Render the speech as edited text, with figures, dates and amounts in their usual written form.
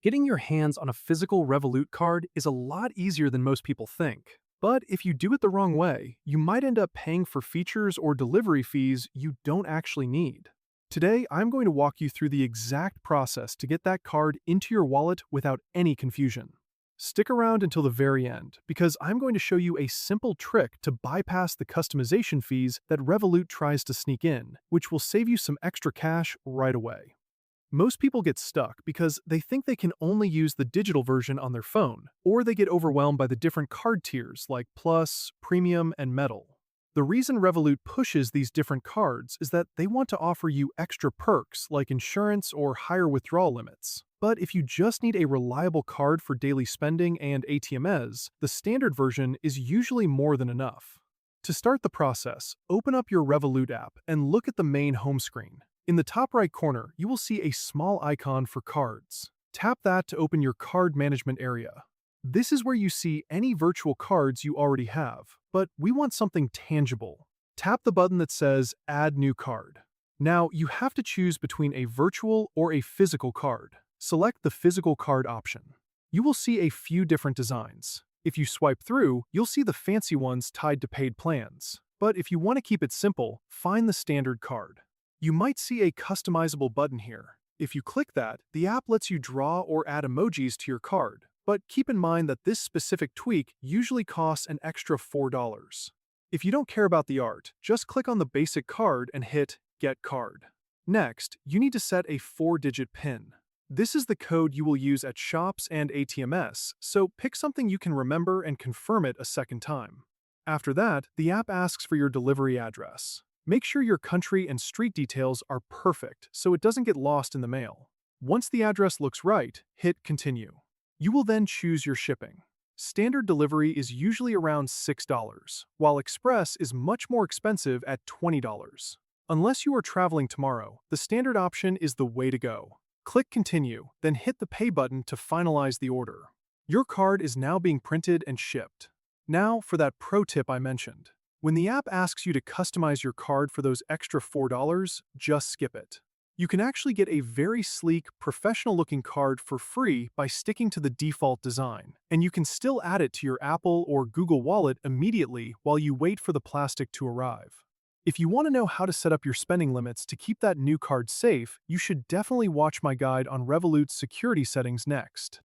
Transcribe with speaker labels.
Speaker 1: Getting your hands on a physical Revolut card is a lot easier than most people think. But if you do it the wrong way, you might end up paying for features or delivery fees you don't actually need. Today, I'm going to walk you through the exact process to get that card into your wallet without any confusion. Stick around until the very end, because I'm going to show you a simple trick to bypass the customization fees that Revolut tries to sneak in, which will save you some extra cash right away. Most people get stuck because they think they can only use the digital version on their phone, or they get overwhelmed by the different card tiers like Plus, Premium, and Metal. The reason Revolut pushes these different cards is that they want to offer you extra perks like insurance or higher withdrawal limits. But if you just need a reliable card for daily spending and ATMs, the standard version is usually more than enough. To start the process, open up your Revolut app and look at the main home screen. In the top right corner, you will see a small icon for cards. Tap that to open your card management area. This is where you see any virtual cards you already have, but we want something tangible. Tap the button that says Add New Card. Now, you have to choose between a virtual or a physical card. Select the physical card option. You will see a few different designs. If you swipe through, you'll see the fancy ones tied to paid plans. But if you want to keep it simple, find the standard card. You might see a customizable button here. If you click that, the app lets you draw or add emojis to your card, but keep in mind that this specific tweak usually costs an extra $4. If you don't care about the art, just click on the basic card and hit Get Card. Next, you need to set a 4-digit PIN. This is the code you will use at shops and ATMs, so pick something you can remember and confirm it a second time. After that, the app asks for your delivery address. Make sure your country and street details are perfect so it doesn't get lost in the mail. Once the address looks right, hit Continue. You will then choose your shipping. Standard delivery is usually around $6, while Express is much more expensive at $20. Unless you are traveling tomorrow, the standard option is the way to go. Click Continue, then hit the Pay button to finalize the order. Your card is now being printed and shipped. Now for that pro tip I mentioned. When the app asks you to customize your card for those extra $4, just skip it. You can actually get a very sleek, professional-looking card for free by sticking to the default design, and you can still add it to your Apple or Google Wallet immediately while you wait for the plastic to arrive. If you want to know how to set up your spending limits to keep that new card safe, you should definitely watch my guide on Revolut's security settings next.